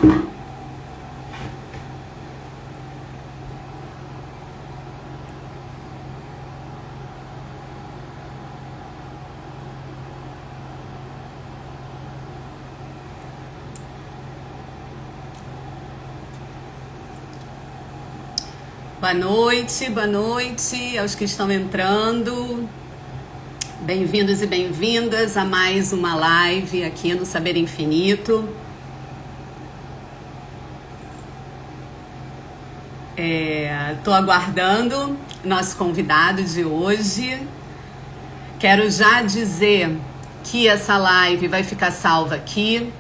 Boa noite aos que estão entrando. Bem-vindos e bem-vindas a mais uma live aqui no Saber Infinito. Estou aguardando nosso convidado de hoje. Quero já dizer que essa live vai ficar salva aqui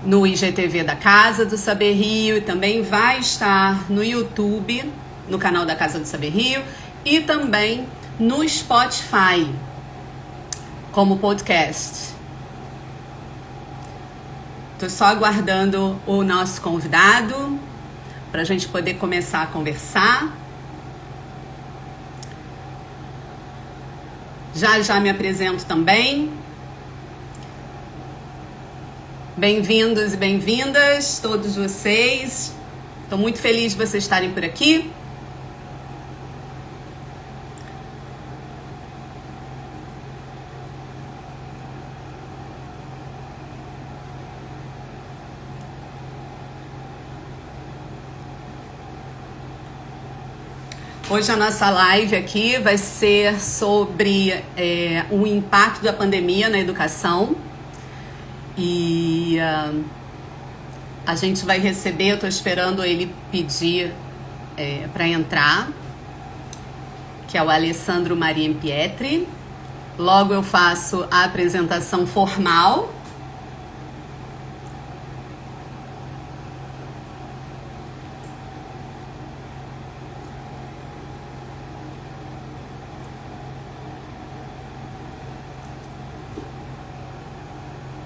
no IGTV da Casa do Saber Rio e também vai estar no YouTube, no canal da Casa do Saber Rio e também no Spotify como podcast. Estou só aguardando o nosso convidado para a gente poder começar a conversar. Já me apresento também. Bem-vindos e bem-vindas, todos vocês. Estou muito feliz de vocês estarem por aqui. Hoje a nossa live aqui vai ser sobre o impacto da pandemia na educação. E a gente vai receber, eu estou esperando ele pedir para entrar, que é o Alessandro Mariempietri. Logo eu faço a apresentação formal.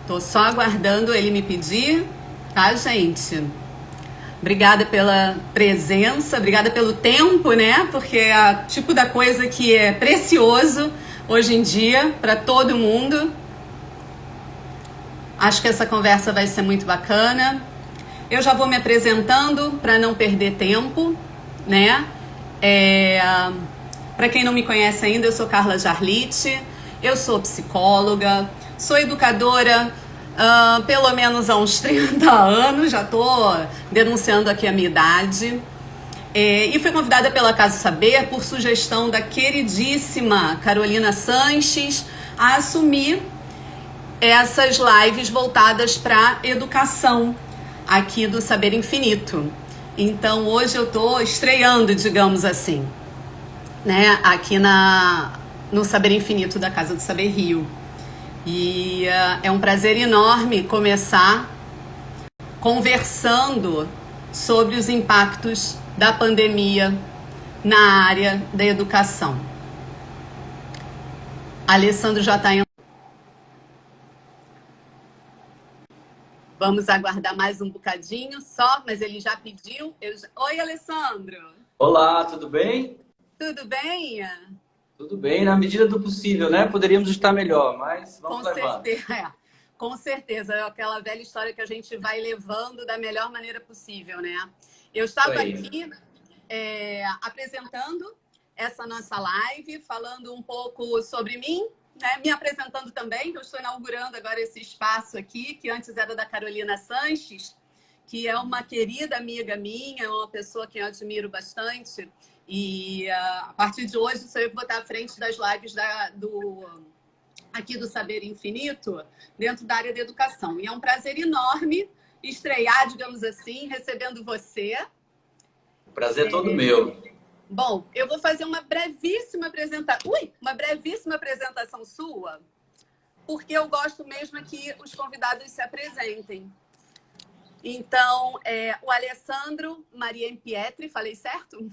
Tô só aguardando ele me pedir, tá, gente? Obrigada pela presença, obrigada pelo tempo, né? Porque é o tipo da coisa que é precioso hoje em dia para todo mundo. Acho que essa conversa vai ser muito bacana. Eu já vou me apresentando para não perder tempo, né? Para quem não me conhece ainda, eu sou Carla Jarlite, eu sou psicóloga. Sou educadora pelo menos há uns 30 anos, já estou denunciando aqui a minha idade. E fui convidada pela Casa Saber, por sugestão da queridíssima Carolina Sanches, a assumir essas lives voltadas para educação aqui do Saber Infinito. Então hoje eu estou estreando, digamos assim, né, aqui no Saber Infinito da Casa do Saber Rio. E é um prazer enorme começar conversando sobre os impactos da pandemia na área da educação. Alessandro já está entrando. Vamos aguardar mais um bocadinho só, mas ele já pediu. Oi, Alessandro. Olá, tudo bem? Tudo bem? Tudo bem, na medida do possível, né? Poderíamos estar melhor, mas vamos levando. Com certeza, é aquela velha história que a gente vai levando da melhor maneira possível, né? Eu estava aqui apresentando essa nossa live, falando um pouco sobre mim, né? Me apresentando também, que eu estou inaugurando agora esse espaço aqui, que antes era da Carolina Sanches, que é uma querida amiga minha, uma pessoa que eu admiro bastante. E a partir de hoje sou eu que vou estar à frente das lives aqui do Saber Infinito, dentro da área da educação. E é um prazer enorme estrear, digamos assim, recebendo você. O prazer é todo meu. Bom, eu vou fazer uma brevíssima apresentação sua, porque eu gosto mesmo que os convidados se apresentem. Então, o Alessandro Mariempietri, falei certo?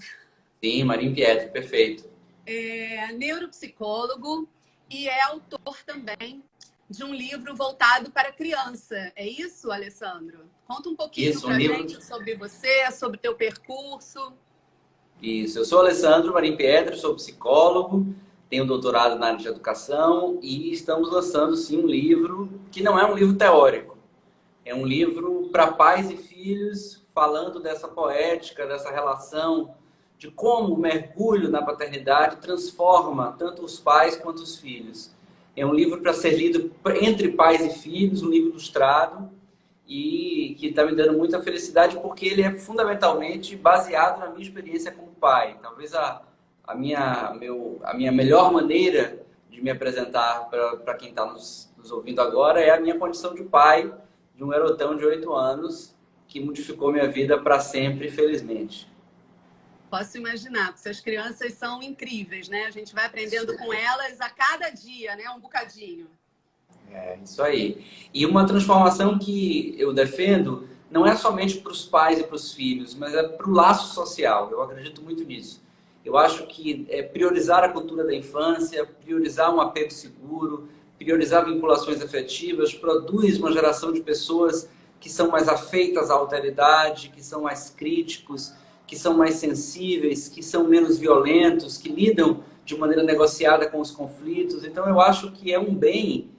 Sim, Mariempietri, perfeito. É neuropsicólogo e é autor também de um livro voltado para criança. É isso, Alessandro? Conta um pouquinho para a gente sobre você, sobre o teu percurso. Isso, eu sou Alessandro Mariempietri, sou psicólogo, tenho doutorado na área de educação e estamos lançando, sim, um livro que não é um livro teórico. É um livro para pais e filhos, falando dessa poética, dessa relação, de como o mergulho na paternidade transforma tanto os pais quanto os filhos. É um livro para ser lido entre pais e filhos, um livro ilustrado, e que está me dando muita felicidade porque ele é fundamentalmente baseado na minha experiência como pai. Talvez a minha melhor maneira de me apresentar para quem está nos ouvindo agora é a minha condição de pai de um garotão de 8 anos que modificou minha vida para sempre, felizmente. Posso imaginar, porque essas crianças são incríveis, né? A gente vai aprendendo com elas a cada dia, né? Um bocadinho. É isso aí. E uma transformação que eu defendo não é somente para os pais e para os filhos, mas é para o laço social. Eu acredito muito nisso. Eu acho que é priorizar a cultura da infância, priorizar um apego seguro, priorizar vinculações afetivas, produz uma geração de pessoas que são mais afeitas à alteridade, que são mais críticos, que são mais sensíveis, que são menos violentos, que lidam de maneira negociada com os conflitos. Então, eu acho que é um bem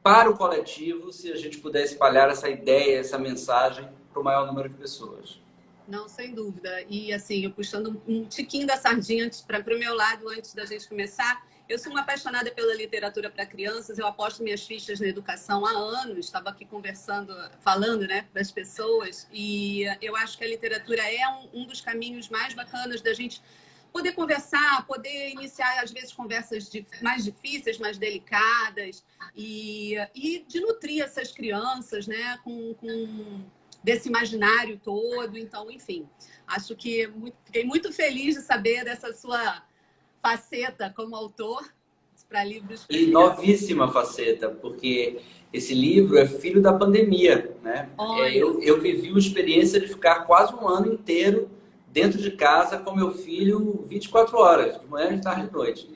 para o coletivo se a gente puder espalhar essa ideia, essa mensagem para o maior número de pessoas. Não, sem dúvida. E assim, eu puxando um tiquinho da sardinha para o meu lado antes da gente começar, eu sou uma apaixonada pela literatura para crianças, eu aposto minhas fichas na educação há anos, estava aqui conversando, falando, né, para as pessoas, e eu acho que a literatura é um dos caminhos mais bacanas da gente poder conversar, poder iniciar, às vezes, conversas mais difíceis, mais delicadas, e de nutrir essas crianças, né, com desse imaginário todo. Então, enfim, acho que fiquei muito feliz de saber dessa sua faceta como autor para livros. E novíssima faceta, porque esse livro é filho da pandemia, né? Eu vivi uma experiência de ficar quase um ano inteiro dentro de casa com meu filho 24 horas, de manhã, de tarde e de noite.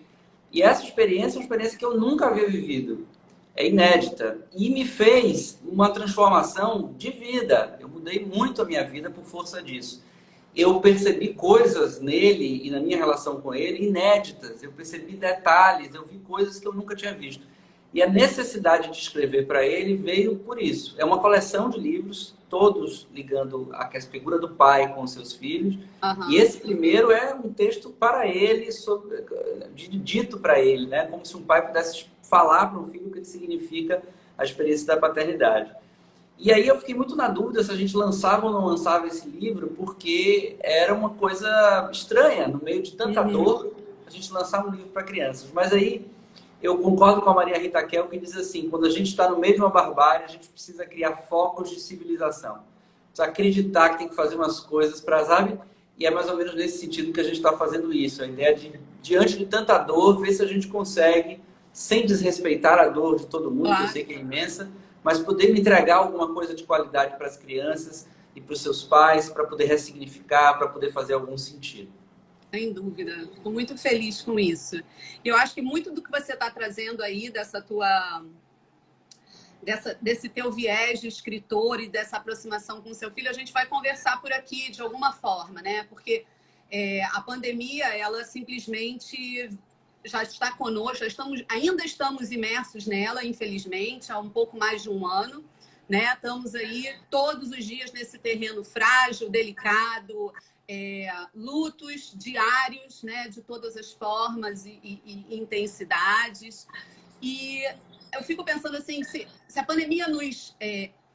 E essa experiência é uma experiência que eu nunca havia vivido. É inédita. E me fez uma transformação de vida. Eu mudei muito a minha vida por força disso. Eu percebi coisas nele e na minha relação com ele inéditas. Eu percebi detalhes, eu vi coisas que eu nunca tinha visto. E a necessidade de escrever para ele veio por isso. É uma coleção de livros, todos ligando a figura do pai com os seus filhos. Uhum. E esse primeiro é um texto para ele, dito para ele, né? Como se um pai pudesse falar para o filho o que significa a experiência da paternidade. E aí eu fiquei muito na dúvida se a gente lançava ou não lançava esse livro, porque era uma coisa estranha, no meio de tanta dor, a gente lançar um livro para crianças. Mas aí eu concordo com a Maria Rita Kel, que diz assim, quando a gente está no meio de uma barbárie, a gente precisa criar focos de civilização. Precisa acreditar que tem que fazer umas coisas para, sabe? E é mais ou menos nesse sentido que a gente está fazendo isso. A ideia de, diante de tanta dor, ver se a gente consegue, sem desrespeitar a dor de todo mundo, que eu sei que é imensa, mas poder entregar alguma coisa de qualidade para as crianças e para os seus pais, para poder ressignificar, para poder fazer algum sentido. Sem dúvida. Fico muito feliz com isso. Eu acho que muito do que você está trazendo aí, desse teu viés de escritor e dessa aproximação com o seu filho, a gente vai conversar por aqui de alguma forma, né? Porque a pandemia, ela simplesmente já está conosco, ainda estamos imersos nela, infelizmente, há um pouco mais de um ano, né? Estamos aí todos os dias nesse terreno frágil, delicado, lutos diários, né? De todas as formas e intensidades. E eu fico pensando assim, se a pandemia nos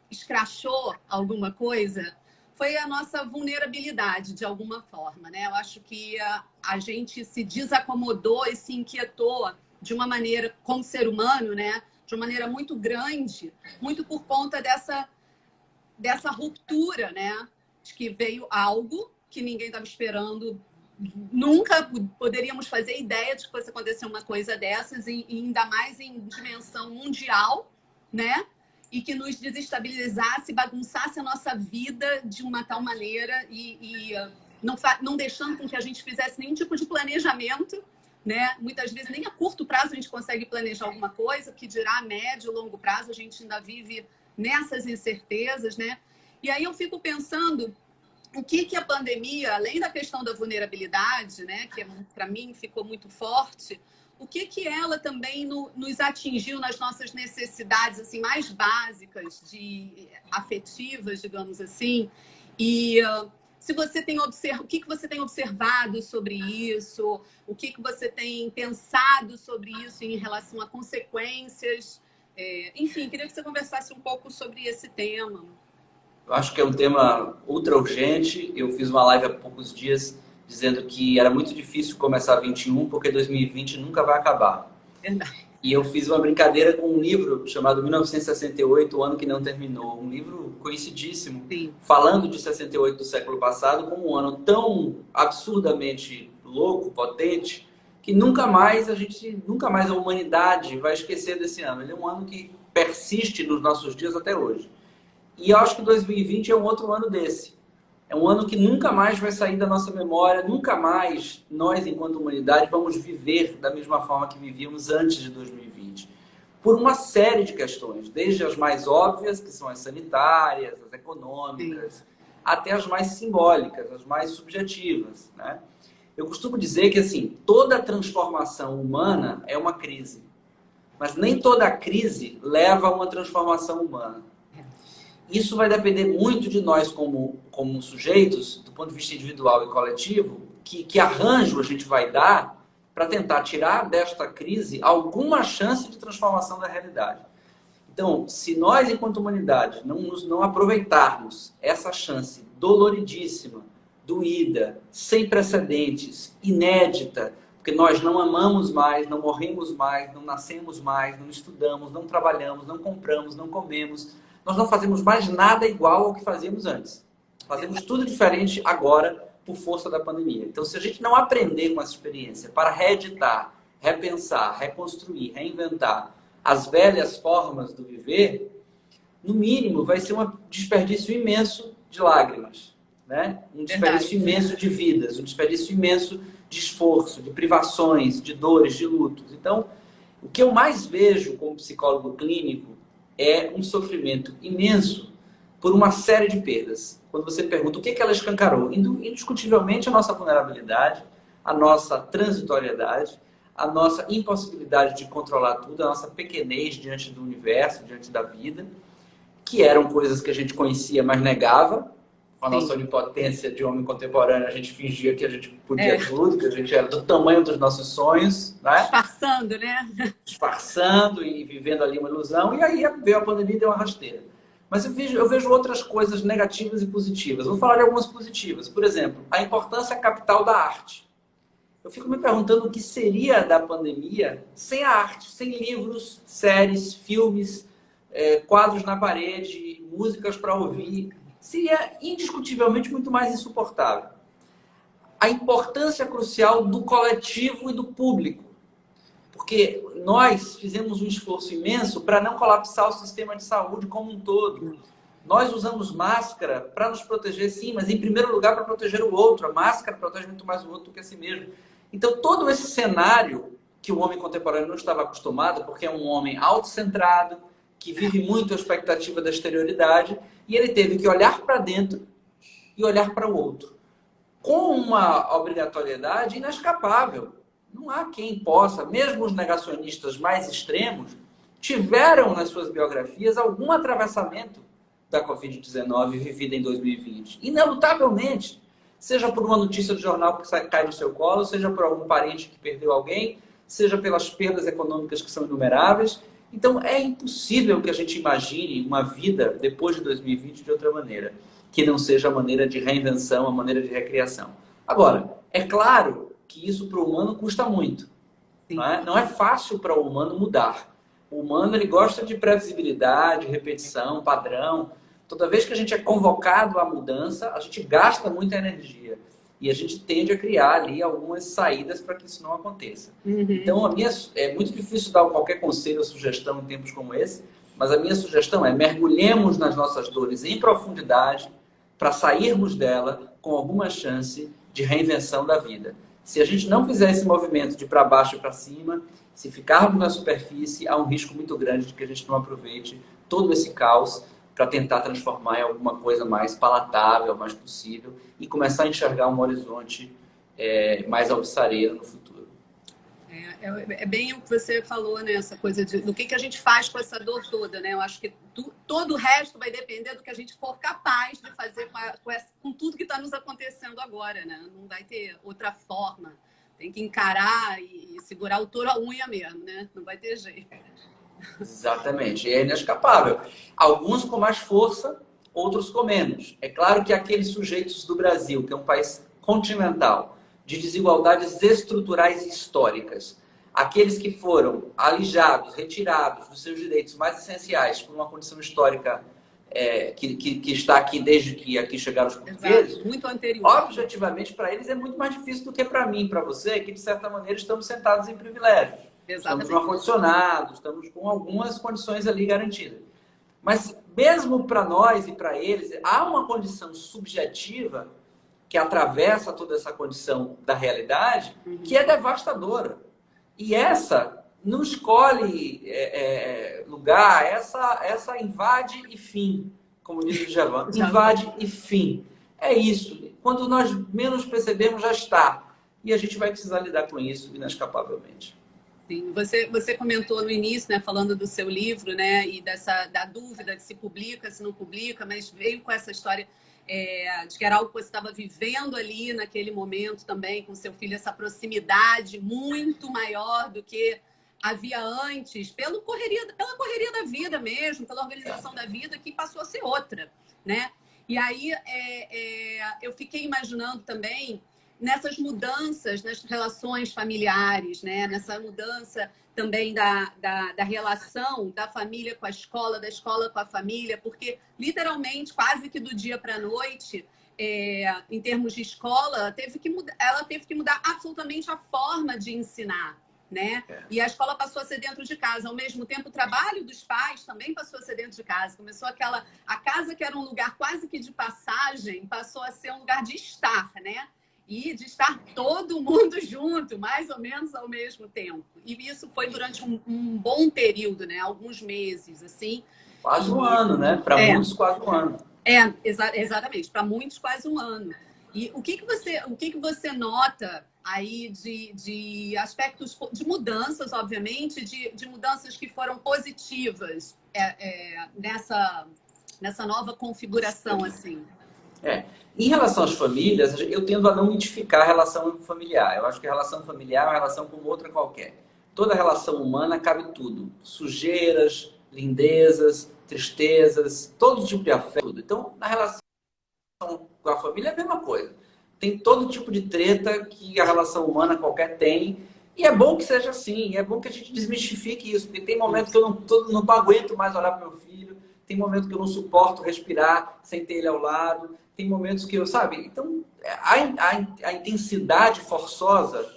escrachou alguma coisa, foi a nossa vulnerabilidade, de alguma forma, né? Eu acho que a gente se desacomodou e se inquietou de uma maneira, como ser humano, né? De uma maneira muito grande, muito por conta dessa ruptura, né? De que veio algo que ninguém estava esperando. Nunca poderíamos fazer ideia de que fosse acontecer uma coisa dessas, e ainda mais em dimensão mundial, né? E que nos desestabilizasse, bagunçasse a nossa vida de uma tal maneira e não deixando com que a gente fizesse nenhum tipo de planejamento, né? Muitas vezes nem a curto prazo a gente consegue planejar alguma coisa, que dirá a médio e longo prazo a gente ainda vive nessas incertezas, né? E aí eu fico pensando o que a pandemia, além da questão da vulnerabilidade, né, que para mim ficou muito forte, o que que ela também nos atingiu nas nossas necessidades assim mais básicas, afetivas, digamos assim, e se você tem o que que você tem observado sobre isso, o que que você tem pensado sobre isso em relação a consequências, enfim, queria que você conversasse um pouco sobre esse tema. Eu acho que é um tema ultra urgente. Eu fiz uma live há poucos dias dizendo que era muito difícil começar 21 porque 2020 nunca vai acabar. Verdade. E eu fiz uma brincadeira com um livro chamado 1968, O Ano que Não Terminou. Um livro conhecidíssimo, Sim. falando de 68 do século passado como um ano tão absurdamente louco, potente, que nunca mais a humanidade vai esquecer desse ano. Ele é um ano que persiste nos nossos dias até hoje. E eu acho que 2020 é um outro ano desse. É um ano que nunca mais vai sair da nossa memória, nunca mais nós, enquanto humanidade, vamos viver da mesma forma que vivíamos antes de 2020. Por uma série de questões, desde as mais óbvias, que são as sanitárias, as econômicas, até as mais simbólicas, as mais subjetivas, né? Eu costumo dizer que, assim, toda transformação humana é uma crise. Mas nem toda crise leva a uma transformação humana. Isso vai depender muito de nós como sujeitos, do ponto de vista individual e coletivo, que arranjo a gente vai dar para tentar tirar desta crise alguma chance de transformação da realidade. Então, se nós, enquanto humanidade, não aproveitarmos essa chance doloridíssima, doída, sem precedentes, inédita, porque nós não amamos mais, não morremos mais, não nascemos mais, não estudamos, não trabalhamos, não compramos, não comemos, nós não fazemos mais nada igual ao que fazíamos antes. Fazemos tudo diferente agora por força da pandemia. Então, se a gente não aprender com essa experiência para reeditar, repensar, reconstruir, reinventar as velhas formas do viver, no mínimo vai ser um desperdício imenso de lágrimas, né? Um desperdício imenso de vidas, um desperdício imenso de esforço, de privações, de dores, de lutos. Então, o que eu mais vejo como psicólogo clínico é um sofrimento imenso por uma série de perdas. Quando você pergunta o que ela escancarou, indiscutivelmente a nossa vulnerabilidade, a nossa transitoriedade, a nossa impossibilidade de controlar tudo, a nossa pequenez diante do universo, diante da vida, que eram coisas que a gente conhecia, mas negava. Com a nossa onipotência de homem contemporâneo, a gente fingia que a gente podia tudo, que a gente era do tamanho dos nossos sonhos, né? Disfarçando, né? Disfarçando e vivendo ali uma ilusão. E aí veio a pandemia e deu uma rasteira. Mas eu vejo outras coisas negativas e positivas. Vou falar de algumas positivas. Por exemplo, a importância capital da arte. Eu fico me perguntando o que seria da pandemia sem a arte, sem livros, séries, filmes, quadros na parede, músicas para ouvir. Seria indiscutivelmente muito mais insuportável. A importância crucial do coletivo e do público. Porque nós fizemos um esforço imenso para não colapsar o sistema de saúde como um todo. Nós usamos máscara para nos proteger, sim, mas em primeiro lugar para proteger o outro. A máscara protege muito mais o outro do que a si mesmo. Então, todo esse cenário que o homem contemporâneo não estava acostumado, porque é um homem autocentrado, que vive muito a expectativa da exterioridade, e ele teve que olhar para dentro e olhar para o outro. Com uma obrigatoriedade inescapável. Não há quem possa, mesmo os negacionistas mais extremos, tiveram nas suas biografias algum atravessamento da Covid-19 vivida em 2020. Inelutavelmente. Seja por uma notícia do jornal que cai no seu colo, seja por algum parente que perdeu alguém, seja pelas perdas econômicas que são inumeráveis. Então, é impossível que a gente imagine uma vida depois de 2020 de outra maneira, que não seja a maneira de reinvenção, a maneira de recriação. Agora, é claro que isso para o humano custa muito. Não é fácil para o humano mudar. O humano ele gosta de previsibilidade, repetição, padrão. Toda vez que a gente é convocado à mudança, a gente gasta muita energia. E a gente tende a criar ali algumas saídas para que isso não aconteça. Então, é muito difícil dar qualquer conselho ou sugestão em tempos como esse, mas a minha sugestão é mergulhemos nas nossas dores em profundidade para sairmos dela com alguma chance de reinvenção da vida. Se a gente não fizer esse movimento de para baixo e para cima, se ficarmos na superfície, há um risco muito grande de que a gente não aproveite todo esse caos para tentar transformar em alguma coisa mais palatável, mais possível, e começar a enxergar um horizonte mais alvissareiro no futuro. É bem o que você falou, né? Essa coisa do que a gente faz com essa dor toda, né? Eu acho que todo o resto vai depender do que a gente for capaz de fazer com tudo que está nos acontecendo agora, né? Não vai ter outra forma. Tem que encarar e segurar o touro à unha mesmo, né? Não vai ter jeito. Exatamente, é inescapável. Alguns com mais força, outros com menos. É claro que aqueles sujeitos do Brasil, que é um país continental, de desigualdades estruturais e históricas, aqueles que foram alijados, retirados dos seus direitos mais essenciais por uma condição histórica que está aqui desde que aqui chegaram os portugueses, exato, muito anterior. Objetivamente, para eles é muito mais difícil do que para mim, para você, que de certa maneira estamos sentados em privilégios. Exatamente. Estamos no ar-condicionado, estamos com algumas condições ali garantidas. Mas mesmo para nós e para eles, há uma condição subjetiva que atravessa toda essa condição da realidade, que é devastadora. E essa não escolhe lugar, essa invade e fim, como diz o Djavan, invade e fim. É isso. Quando nós menos percebemos, já está. E a gente vai precisar lidar com isso inescapavelmente. Sim. Você comentou no início, né, falando do seu livro, né, e da dúvida de se publica, se não publica, mas veio com essa história de que era algo que você estava vivendo ali naquele momento também com seu filho, essa proximidade muito maior do que havia antes, pela correria da vida mesmo, pela organização da vida, que passou a ser outra, né? E aí eu fiquei imaginando também nessas mudanças nas relações familiares, né? Nessa mudança também da relação da família com a escola, da escola com a família, porque literalmente, quase que do dia para a noite, em termos de escola, ela teve que mudar absolutamente a forma de ensinar, né? E a escola passou a ser dentro de casa. Ao mesmo tempo, o trabalho dos pais também passou a ser dentro de casa. Começou a casa que era um lugar quase que de passagem, passou a ser um lugar de estar, né? E de estar todo mundo junto, mais ou menos ao mesmo tempo. E isso foi durante um bom período, né? Alguns meses, assim. Quase um ano, né? Para muitos, quase um ano. Exatamente. Para muitos, quase um ano. E o que você nota aí de aspectos de mudanças, obviamente, de mudanças que foram positivas nessa nova configuração, assim? Em relação às famílias, eu tendo a não mitificar a relação familiar. Eu acho que a relação familiar é uma relação como outra qualquer. Toda relação humana cabe tudo. Sujeiras, lindezas, tristezas, todo tipo de afeto. Então, na relação com a família é a mesma coisa. Tem todo tipo de treta que a relação humana qualquer tem. E é bom que seja assim. É bom que a gente desmistifique isso. Porque tem momentos que eu não aguento mais olhar para meu filho. Tem momentos que eu não suporto respirar sem ter ele ao lado. Tem momentos que eu, sabe? Então, a intensidade forçosa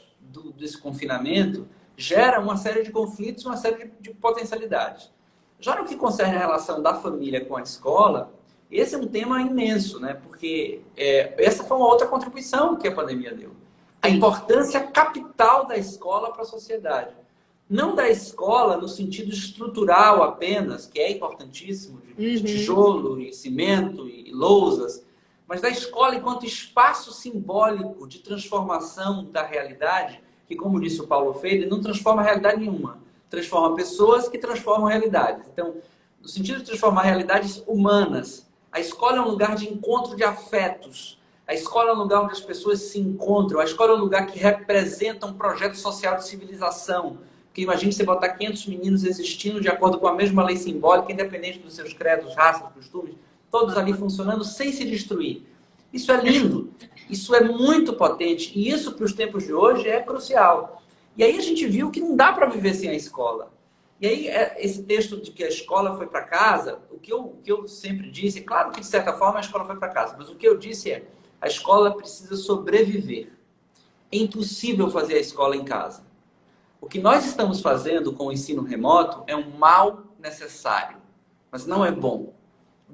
desse confinamento gera uma série de conflitos, uma série de potencialidades. Já no que concerne a relação da família com a escola, esse é um tema imenso, né? Porque essa foi uma outra contribuição que a pandemia deu. A importância capital da escola para a sociedade. Não da escola no sentido estrutural apenas, que é importantíssimo, de tijolo e cimento e lousas, mas da escola enquanto espaço simbólico de transformação da realidade, que, como disse o Paulo Freire, não transforma realidade nenhuma. Transforma pessoas que transformam realidades. Então, no sentido de transformar realidades humanas, a escola é um lugar de encontro de afetos. A escola é um lugar onde as pessoas se encontram. A escola é um lugar que representa um projeto social de civilização. Porque imagine você botar 500 meninos existindo de acordo com a mesma lei simbólica, independente dos seus credos, raças, costumes, todos ali funcionando sem se destruir. Isso é lindo, isso é muito potente e isso para os tempos de hoje é crucial. E aí a gente viu que não dá para viver sem a escola. E aí esse texto de que a escola foi para casa, o que eu sempre disse, é claro que de certa forma a escola foi para casa, mas o que eu disse é, a escola precisa sobreviver. É impossível fazer a escola em casa. O que nós estamos fazendo com o ensino remoto é um mal necessário, mas não é bom.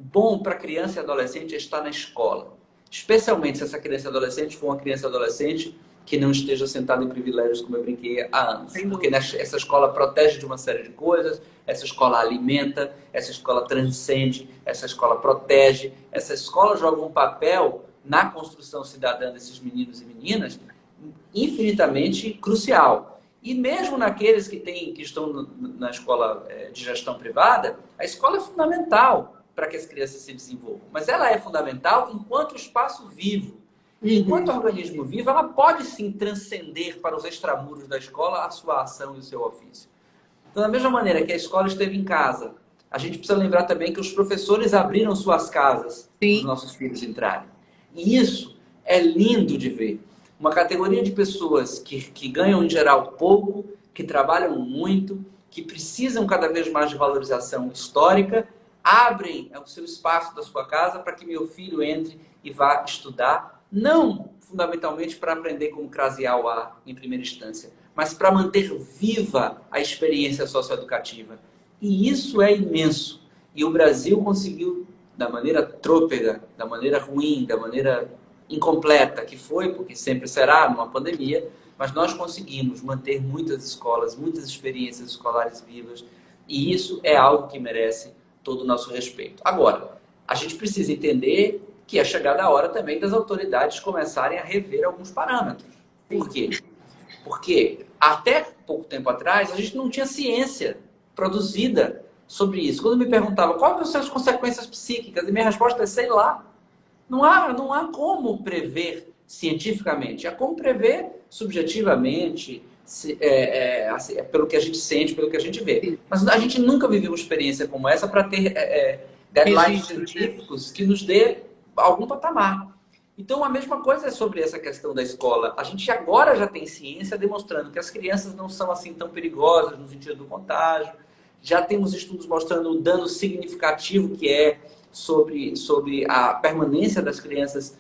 Bom para criança e adolescente é estar na escola. Especialmente se essa criança e adolescente for uma criança e adolescente que não esteja sentada em privilégios, como eu brinquei há anos. Porque essa escola protege de uma série de coisas, essa escola alimenta, essa escola transcende, essa escola protege, essa escola joga um papel na construção cidadã desses meninos e meninas infinitamente crucial. E mesmo naqueles que estão na escola de gestão privada, a escola é fundamental para que as crianças se desenvolvam. Mas ela é fundamental enquanto espaço vivo. E enquanto organismo vivo, ela pode sim transcender para os extramuros da escola a sua ação e o seu ofício. Então, da mesma maneira que a escola esteve em casa, a gente precisa lembrar também que os professores abriram suas casas para os Sim. nossos filhos entrarem. E isso é lindo de ver. Uma categoria de pessoas que ganham, em geral, pouco, que trabalham muito, que precisam cada vez mais de valorização histórica, abrem o seu espaço da sua casa para que meu filho entre e vá estudar, não fundamentalmente para aprender como crasear o ar em primeira instância, mas para manter viva a experiência socioeducativa. E isso é imenso. E o Brasil conseguiu, da maneira trôpega, da maneira ruim, da maneira incompleta que foi, porque sempre será numa pandemia, mas nós conseguimos manter muitas escolas, muitas experiências escolares vivas, e isso é algo que merece todo o nosso respeito. Agora, a gente precisa entender que é chegada a hora também das autoridades começarem a rever alguns parâmetros. Por quê? Porque até pouco tempo atrás a gente não tinha ciência produzida sobre isso. Quando me perguntava quais são as consequências psíquicas, a minha resposta é sei lá. Não há como prever cientificamente, há como prever subjetivamente, assim, pelo que a gente sente, pelo que a gente vê. Mas a gente nunca viveu uma experiência como essa para ter guidelines científicos que nos dê algum patamar. Então, a mesma coisa é sobre essa questão da escola. A gente agora já tem ciência demonstrando que as crianças não são assim tão perigosas no sentido do contágio. Já temos estudos mostrando o dano significativo que é sobre a permanência das crianças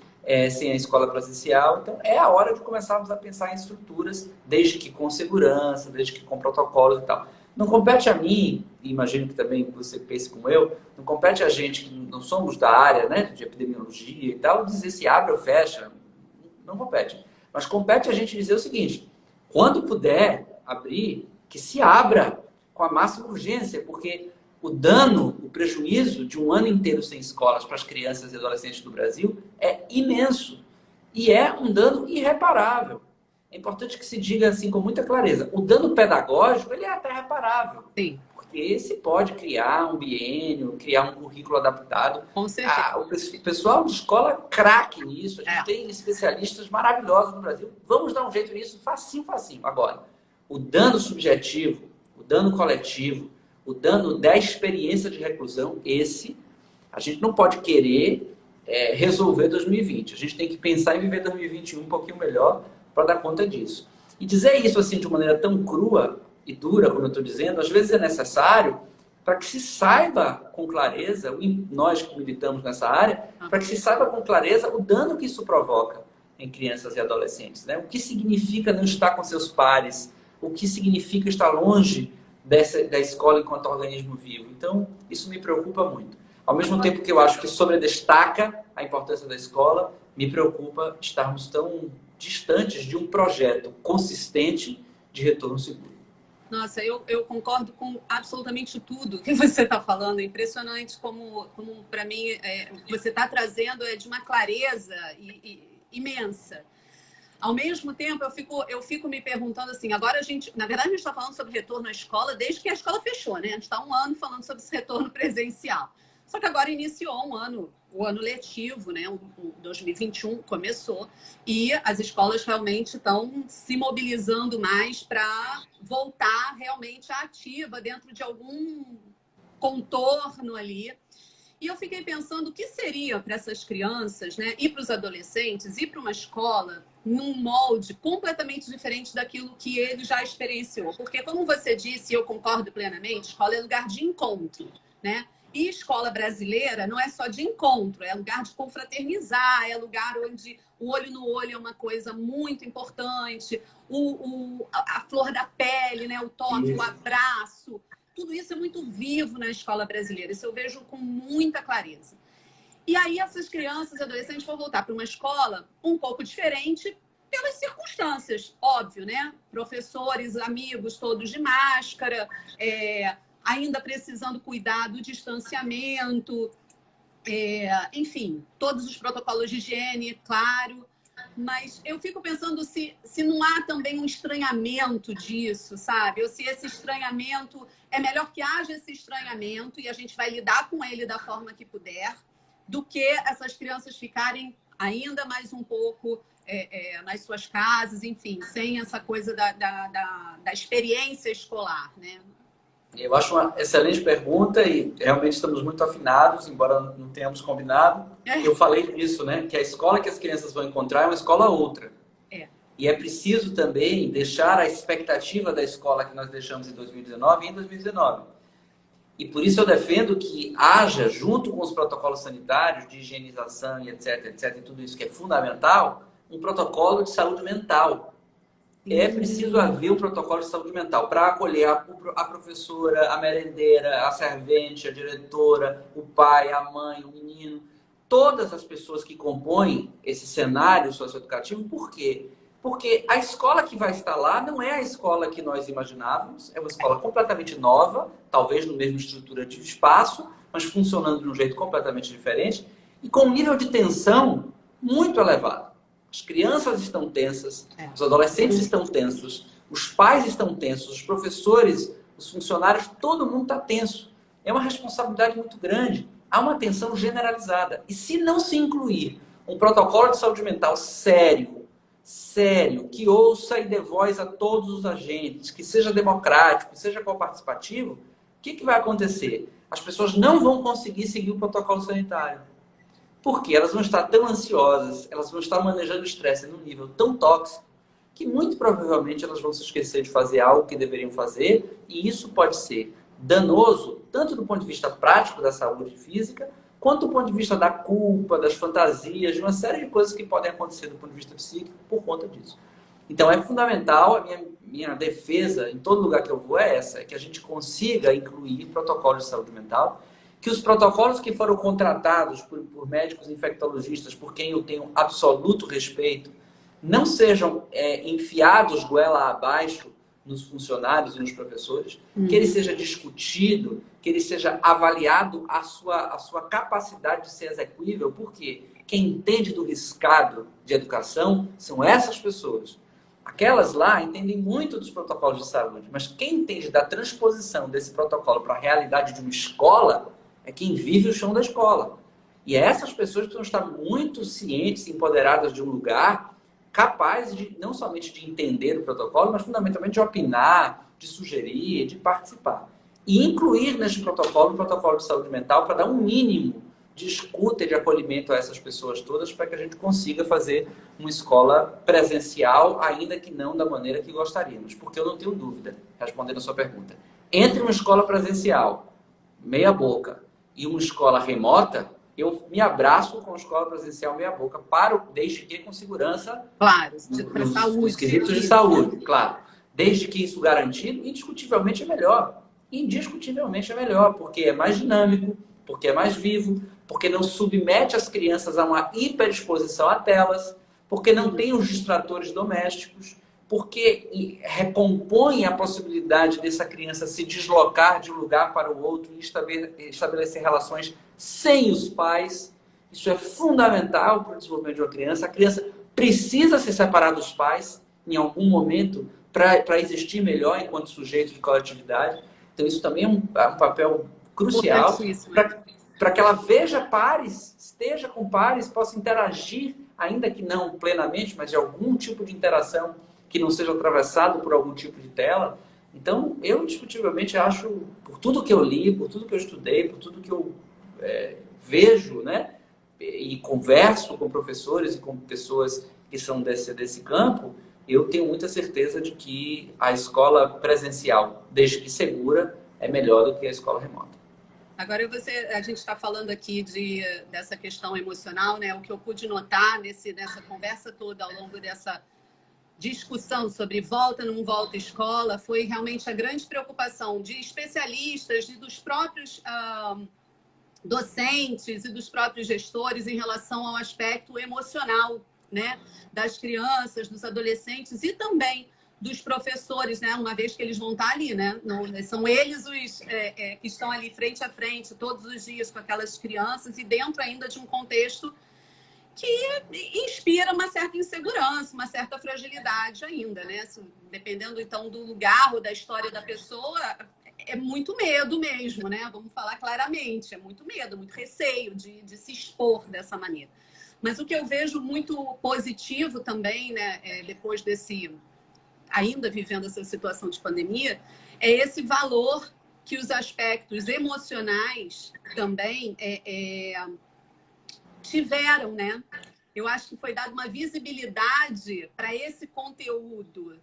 sem a escola presencial. Então, é a hora de começarmos a pensar em estruturas, desde que com segurança, desde que com protocolos e tal. Não compete a mim, e imagino que também você pense como eu, não compete a gente que não somos da área, né, de epidemiologia e tal, dizer se abre ou fecha. Não compete. Mas compete a gente dizer o seguinte: quando puder abrir, que se abra com a máxima urgência, porque o dano, o prejuízo de um ano inteiro sem escolas para as crianças e adolescentes do Brasil é imenso. E é um dano irreparável. É importante que se diga assim com muita clareza. O dano pedagógico, ele é até reparável. Sim. Porque se pode criar um biênio, criar um currículo adaptado. Com certeza. O pessoal de escola craque nisso. A gente tem especialistas maravilhosos no Brasil. Vamos dar um jeito nisso, facinho, facinho. Agora, o dano subjetivo, o dano coletivo, o dano da experiência de reclusão, a gente não pode querer resolver 2020. A gente tem que pensar em viver 2021 um pouquinho melhor para dar conta disso. E dizer isso assim de maneira tão crua e dura, como eu estou dizendo, às vezes é necessário para que se saiba com clareza, nós que militamos nessa área, para que se saiba com clareza o dano que isso provoca em crianças e adolescentes. Né? O que significa não estar com seus pares, o que significa estar longe da escola enquanto organismo vivo. Então, isso me preocupa muito. Ao mesmo tempo que eu acho que sobredestaca a importância da escola, me preocupa estarmos tão distantes de um projeto consistente de retorno seguro. Nossa, eu concordo com absolutamente tudo que você está falando. É impressionante como para mim, o que você está trazendo é de uma clareza imensa. Ao mesmo tempo, eu fico me perguntando assim, agora na verdade, a gente está falando sobre retorno à escola desde que a escola fechou, né? A gente está 1 ano falando sobre esse retorno presencial. Só que agora iniciou o ano letivo, né? O 2021 começou e as escolas realmente estão se mobilizando mais para voltar realmente à ativa dentro de algum contorno ali. E eu fiquei pensando o que seria para essas crianças, né, e para os adolescentes, ir para uma escola num molde completamente diferente daquilo que ele já experienciou. Porque, como você disse, e eu concordo plenamente, escola é lugar de encontro, né? E escola brasileira não é só de encontro, é lugar de confraternizar, é lugar onde o olho no olho é uma coisa muito importante, a flor da pele, né, o toque, o abraço. Tudo isso é muito vivo na escola brasileira. Isso eu vejo com muita clareza. E aí essas crianças e adolescentes vão voltar para uma escola um pouco diferente pelas circunstâncias, óbvio, né? Professores, amigos, todos de máscara, ainda precisando cuidar do distanciamento, enfim, todos os protocolos de higiene, claro. Mas eu fico pensando se não há também um estranhamento disso, sabe? Ou se esse estranhamento, é melhor que haja esse estranhamento e a gente vai lidar com ele da forma que puder, do que essas crianças ficarem ainda mais um pouco nas suas casas, enfim, sem essa coisa da experiência escolar, né? Eu acho uma excelente pergunta e realmente estamos muito afinados, embora não tenhamos combinado. Eu falei disso, né? Que a escola que as crianças vão encontrar é uma escola outra. E é preciso também deixar a expectativa da escola que nós deixamos em 2019 em 2019. E por isso eu defendo que haja, junto com os protocolos sanitários de higienização e etc, e tudo isso que é fundamental, um protocolo de saúde mental. É preciso haver um protocolo de saúde mental para acolher a professora, a merendeira, a servente, a diretora, o pai, a mãe, o menino, todas as pessoas que compõem esse cenário socioeducativo. Por quê? Porque a escola que vai estar lá não é a escola que nós imaginávamos, é uma escola completamente nova, talvez no mesmo estrutura de espaço, mas funcionando de um jeito completamente diferente e com um nível de tensão muito elevado. As crianças estão tensas, os adolescentes estão tensos, os pais estão tensos, os professores, os funcionários, todo mundo está tenso. É uma responsabilidade muito grande. Há uma tensão generalizada. E se não se incluir um protocolo de saúde mental sério, que ouça e dê voz a todos os agentes, que seja democrático, que seja coparticipativo, o que vai acontecer? As pessoas não vão conseguir seguir o protocolo sanitário. Porque elas vão estar tão ansiosas, elas vão estar manejando o estresse num nível tão tóxico, que muito provavelmente elas vão se esquecer de fazer algo que deveriam fazer, e isso pode ser danoso, tanto do ponto de vista prático da saúde física, quanto do ponto de vista da culpa, das fantasias, de uma série de coisas que podem acontecer do ponto de vista psíquico por conta disso. Então é fundamental, a minha defesa em todo lugar que eu vou é essa, é que a gente consiga incluir protocolos de saúde mental, que os protocolos que foram contratados por médicos infectologistas, por quem eu tenho absoluto respeito, não sejam enfiados goela abaixo nos funcionários e nos professores, que ele seja discutido, que ele seja avaliado a sua capacidade de ser execuível, porque quem entende do riscado de educação são essas pessoas. Aquelas lá entendem muito dos protocolos de saúde, mas quem entende da transposição desse protocolo para a realidade de uma escola é quem vive o chão da escola. E essas pessoas precisam estar muito cientes, empoderadas de um lugar, capazes de, não somente de entender o protocolo, mas fundamentalmente de opinar, de sugerir, de participar. E incluir neste protocolo um protocolo de saúde mental para dar um mínimo de escuta e de acolhimento a essas pessoas todas, para que a gente consiga fazer uma escola presencial, ainda que não da maneira que gostaríamos. Porque eu não tenho dúvida, respondendo a sua pergunta, entre uma escola presencial, meia boca, e uma escola remota, eu me abraço com a escola presencial meia boca, desde que com segurança, claro, para saúde, nos quesitos de saúde, claro. Desde que isso garantido, indiscutivelmente é melhor. Indiscutivelmente é melhor, porque é mais dinâmico, porque é mais vivo, porque não submete as crianças a uma hiperexposição a telas, porque não tem os distratores domésticos, porque recompõe a possibilidade dessa criança se deslocar de um lugar para o outro e estabelecer relações sem os pais. Isso é fundamental para o desenvolvimento de uma criança. A criança precisa se separar dos pais em algum momento para existir melhor enquanto sujeito de coletividade. Então isso também é um papel crucial para que ela veja pares, esteja com pares, possa interagir, ainda que não plenamente, mas de algum tipo de interação que não seja atravessado por algum tipo de tela. Então, eu indiscutivelmente acho, por tudo que eu li, por tudo que eu estudei, por tudo que eu vejo, né, e converso com professores e com pessoas que são desse campo, eu tenho muita certeza de que a escola presencial, desde que segura, é melhor do que a escola remota. Agora, a gente está falando aqui dessa questão emocional, né? O que eu pude notar nessa conversa toda ao longo dessa discussão sobre volta, não volta escola, foi realmente a grande preocupação de especialistas e dos próprios docentes e dos próprios gestores em relação ao aspecto emocional, né? Das crianças, dos adolescentes e também dos professores, né? Uma vez que eles vão estar ali, né? Não, são eles os que estão ali frente a frente todos os dias com aquelas crianças e dentro ainda de um contexto que inspira uma certa insegurança, uma certa fragilidade ainda, né? Dependendo, então, do lugar ou da história da pessoa, é muito medo mesmo, né? Vamos falar claramente, é muito medo, muito receio de se expor dessa maneira. Mas o que eu vejo muito positivo também, né, depois ainda vivendo essa situação de pandemia, é esse valor que os aspectos emocionais também tiveram, né? Eu acho que foi dada uma visibilidade para esse conteúdo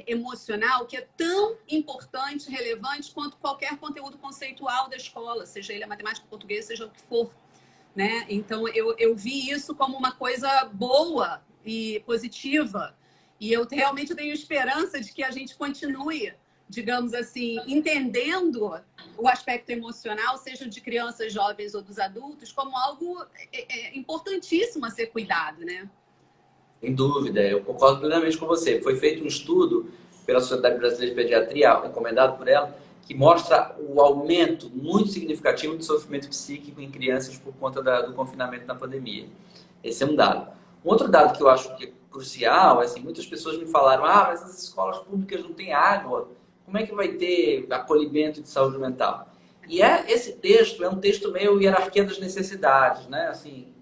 emocional que é tão importante, relevante quanto qualquer conteúdo conceitual da escola, seja ele a matemática, português, seja o que for, né? Então eu vi isso como uma coisa boa e positiva, e eu realmente tenho esperança de que a gente continue, digamos assim, entendendo o aspecto emocional, seja de crianças, jovens ou dos adultos, como algo importantíssimo a ser cuidado, né? Sem dúvida, eu concordo plenamente com você. Foi feito um estudo pela Sociedade Brasileira de Pediatria, recomendado por ela, que mostra o aumento muito significativo do sofrimento psíquico em crianças por conta do confinamento na pandemia. Esse é um dado. Um outro dado que eu acho que é crucial, assim, muitas pessoas me falaram, mas as escolas públicas não têm água, como é que vai ter acolhimento de saúde mental? E esse texto é um texto meio hierarquia das necessidades, né? Assim,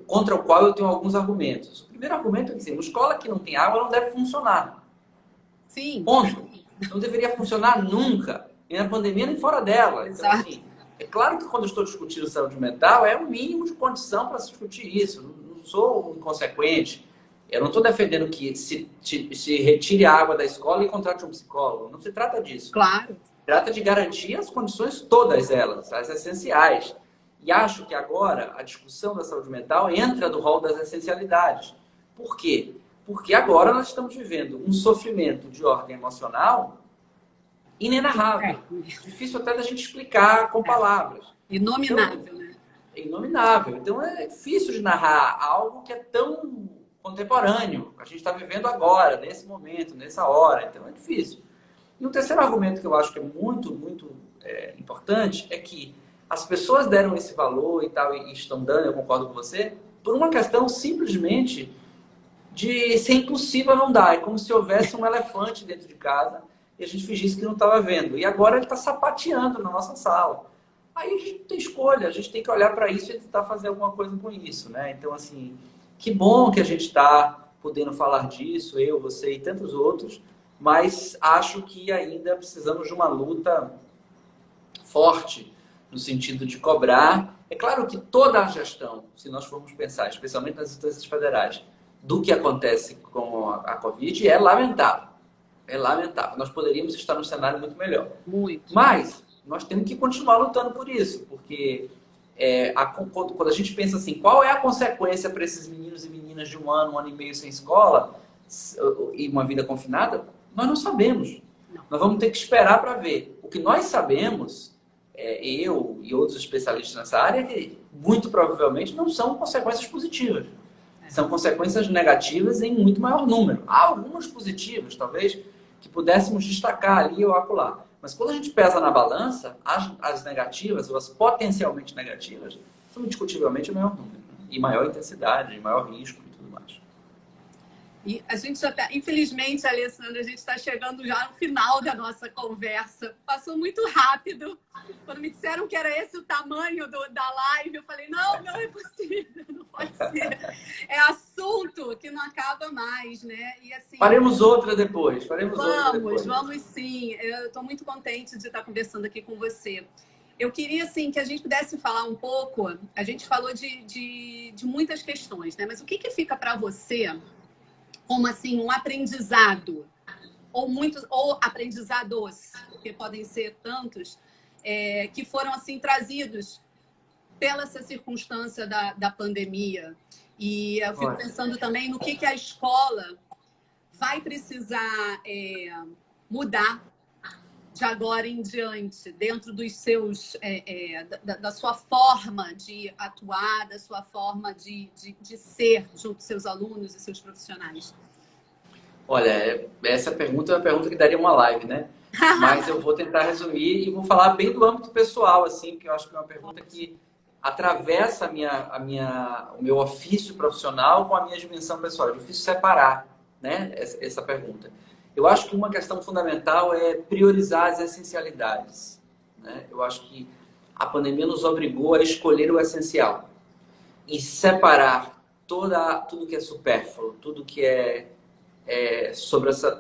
contra o qual eu tenho alguns argumentos. O primeiro argumento é que, assim, uma escola que não tem água não deve funcionar. Sim. Ponto. Não deveria funcionar nunca. Nem na pandemia, nem fora dela. Então, assim, é claro que quando eu estou discutindo saúde mental, é o mínimo de condição para se discutir isso. Não sou inconsequente. Eu não estou defendendo que se retire a água da escola e contrate um psicólogo. Não se trata disso. Claro. Se trata de garantir as condições todas elas, as essenciais. E acho que agora a discussão da saúde mental entra no rol das essencialidades. Por quê? Porque agora nós estamos vivendo um sofrimento de ordem emocional inenarrável. Difícil até da gente explicar com palavras. Inominável, então, né? É inominável. Então é difícil de narrar algo que é tão contemporâneo. A gente está vivendo agora, nesse momento, nessa hora. Então é difícil. E um terceiro argumento que eu acho que é muito, muito importante é que as pessoas deram esse valor e tal, e estão dando, eu concordo com você, por uma questão simplesmente de ser impossível não dar. É como se houvesse um elefante dentro de casa e a gente fingisse que não estava vendo. E agora ele está sapateando na nossa sala. Aí a gente não tem escolha, a gente tem que olhar para isso e tentar fazer alguma coisa com isso, né? Então, assim, que bom que a gente está podendo falar disso, eu, você e tantos outros, mas acho que ainda precisamos de uma luta forte no sentido de cobrar. É claro que toda a gestão, se nós formos pensar, especialmente nas instâncias federais, do que acontece com a Covid é lamentável. É lamentável. Nós poderíamos estar num cenário muito melhor. Muito. Mas nós temos que continuar lutando por isso, porque quando a gente pensa assim, qual é a consequência para esses meninos e meninas de um ano e meio sem escola e uma vida confinada, nós não sabemos. Não. Nós vamos ter que esperar para ver. O que nós sabemos, eu e outros especialistas nessa área, que muito provavelmente não são consequências positivas. São consequências negativas em muito maior número. Há algumas positivas, talvez, que pudéssemos destacar ali ou acolá. Mas quando a gente pesa na balança, as negativas, ou as potencialmente negativas, são indiscutivelmente o maior número. Né? E maior intensidade, e maior risco e tudo mais. E a gente já está, infelizmente, Alessandra, a gente está chegando já no final da nossa conversa. Passou muito rápido. Quando me disseram que era esse o tamanho da live, eu falei, não é possível, não pode ser. É assunto que não acaba mais, né? E assim, faremos outra depois, Vamos sim. Eu estou muito contente de estar conversando aqui com você. Eu queria, assim, que a gente pudesse falar um pouco, a gente falou de muitas questões, né? Mas o que fica para você como assim um aprendizado ou aprendizados, porque podem ser tantos, que foram assim trazidos pela essa circunstância da pandemia. E eu fico pensando também no que a escola vai precisar mudar de agora em diante, dentro dos seus da sua forma de atuar, da sua forma de ser junto aos seus alunos e seus profissionais. Olha, essa pergunta é uma pergunta que daria uma live, né? Mas eu vou tentar resumir e vou falar bem do âmbito pessoal, assim, porque eu acho que é uma pergunta que atravessa o meu ofício profissional com a minha dimensão pessoal. É difícil separar, né, essa pergunta. Eu acho que uma questão fundamental é priorizar as essencialidades, né? Eu acho que a pandemia nos obrigou a escolher o essencial e separar tudo que é supérfluo, tudo que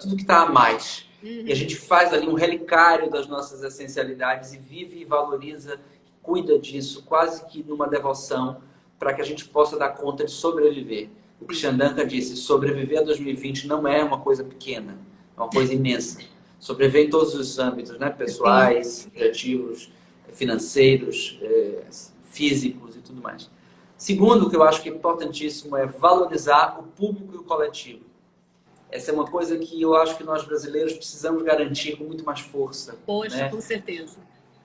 tudo que está a mais. E a gente faz ali um relicário das nossas essencialidades e vive e valoriza, cuida disso, quase que numa devoção, para que a gente possa dar conta de sobreviver. O Christian Duncan disse, sobreviver a 2020 não é uma coisa pequena, é uma coisa imensa. Sobreviver em todos os âmbitos, né? Pessoais, criativos, financeiros, físicos e tudo mais. Segundo, o que eu acho que é importantíssimo é valorizar o público e o coletivo. Essa é uma coisa que eu acho que nós brasileiros precisamos garantir com muito mais força. Poxa, né? Com certeza.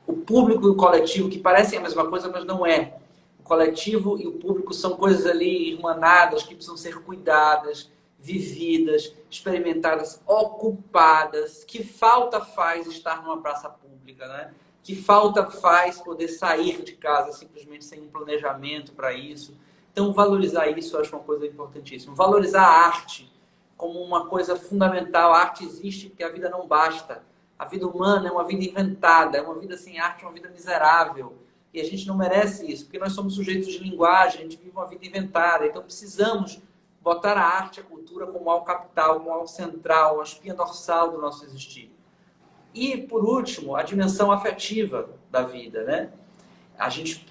O público e o coletivo, que parecem a mesma coisa, mas não é. O coletivo e o público são coisas ali irmanadas, que precisam ser cuidadas, vividas, experimentadas, ocupadas. Que falta faz estar numa praça pública, né? Que falta faz poder sair de casa simplesmente sem um planejamento para isso. Então, valorizar isso eu acho uma coisa importantíssima. Valorizar a arte como uma coisa fundamental. A arte existe porque a vida não basta. A vida humana é uma vida inventada, é uma vida sem arte, uma vida miserável. E a gente não merece isso, porque nós somos sujeitos de linguagem, a gente vive uma vida inventada. Então precisamos botar a arte, a cultura como algo capital, como algo central, uma espinha dorsal do nosso existir. E, por último, a dimensão afetiva da vida, né? A gente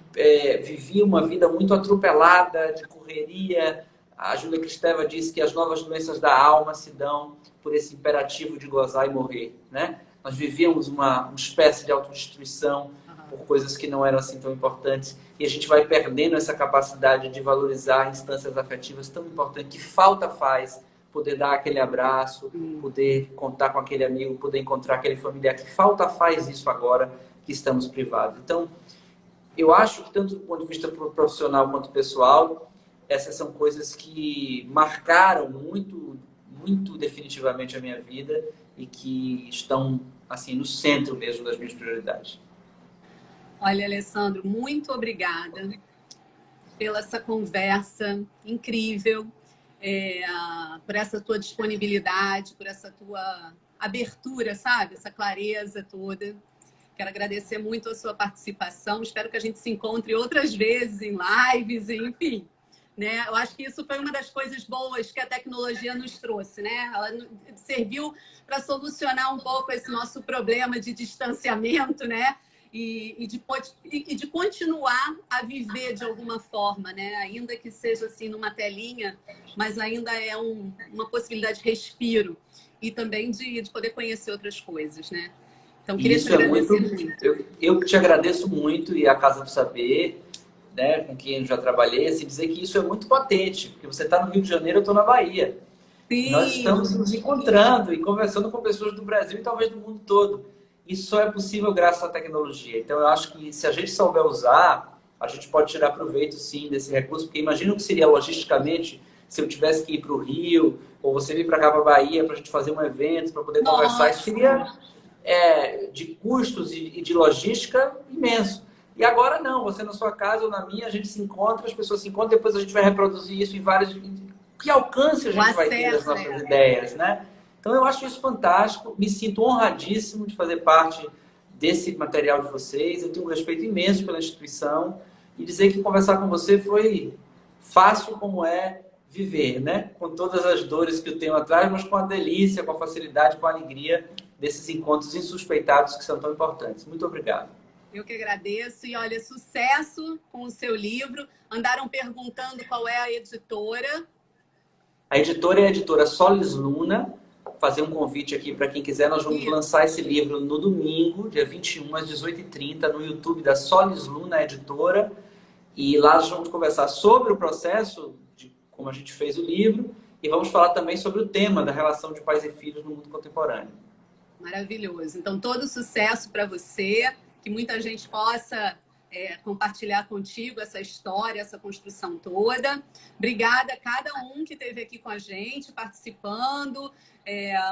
vivia uma vida muito atropelada, de correria. A Júlia Kristeva disse que as novas doenças da alma se dão por esse imperativo de gozar e morrer, né? Nós vivíamos uma espécie de autodestruição por coisas que não eram assim tão importantes. E a gente vai perdendo essa capacidade de valorizar instâncias afetivas tão importantes. Que falta faz poder dar aquele abraço, poder contar com aquele amigo, poder encontrar aquele familiar. Que falta faz isso agora que estamos privados. Então, eu acho que tanto do ponto de vista profissional quanto pessoal, essas são coisas que marcaram muito, muito definitivamente a minha vida e que estão assim no centro mesmo das minhas prioridades. Olha, Alessandro, muito obrigada pela essa conversa incrível, por essa tua disponibilidade, por essa tua abertura, sabe? Essa clareza toda. Quero agradecer muito a sua participação. Espero que a gente se encontre outras vezes em lives, enfim. Né? Eu acho que isso foi uma das coisas boas que a tecnologia nos trouxe, né? Ela serviu para solucionar um pouco esse nosso problema de distanciamento, né? E de continuar a viver de alguma forma, né? Ainda que seja assim numa telinha, mas ainda é uma possibilidade de respiro e também de poder conhecer outras coisas, né? Então, queria te agradecer muito. Eu te agradeço muito e a Casa do Saber, né, com quem eu já trabalhei, assim, dizer que isso é muito potente, porque você está no Rio de Janeiro, eu estou na Bahia. Sim. Nós estamos nos encontrando e conversando com pessoas do Brasil e talvez do mundo todo. Isso só é possível graças à tecnologia. Então, eu acho que se a gente souber usar, a gente pode tirar proveito, sim, desse recurso, porque imagina o que seria logisticamente se eu tivesse que ir para o Rio, ou você vir para cá, para a Bahia, para a gente fazer um evento, para poder conversar. Isso seria de custos e de logística imenso. E agora não, você na sua casa ou na minha, a gente se encontra, as pessoas se encontram, depois a gente vai reproduzir isso em várias... Que alcance a gente vai ter das nossas ideias, né? Então eu acho isso fantástico, me sinto honradíssimo de fazer parte desse material de vocês, eu tenho um respeito imenso pela instituição e dizer que conversar com você foi fácil como é viver, né? Com todas as dores que eu tenho atrás, mas com a delícia, com a facilidade, com a alegria desses encontros insuspeitados que são tão importantes. Muito obrigado. Eu que agradeço. E olha, sucesso com o seu livro. Andaram perguntando qual é a editora. A editora é a editora Solis Luna. Vou fazer um convite aqui para quem quiser. Nós vamos lançar esse livro no domingo, dia 21, às 18h30, no YouTube da Solis Luna Editora. E lá nós vamos conversar sobre o processo, de como a gente fez o livro, e vamos falar também sobre o tema da relação de pais e filhos no mundo contemporâneo. Maravilhoso. Então, todo sucesso para você. Que muita gente possa compartilhar contigo essa história, essa construção toda. Obrigada a cada um que esteve aqui com a gente, participando.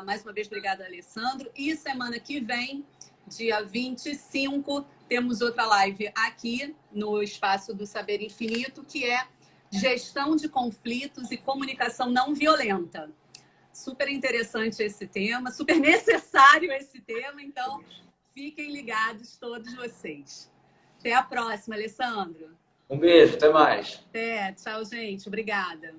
Mais uma vez, obrigada, Alessandro. E semana que vem, dia 25, temos outra live aqui no Espaço do Saber Infinito, que é gestão de conflitos e comunicação não violenta. Super interessante esse tema, super necessário esse tema, então fiquem ligados todos vocês. Até a próxima, Alessandro. Um beijo, até mais. Até, tchau, gente. Obrigada.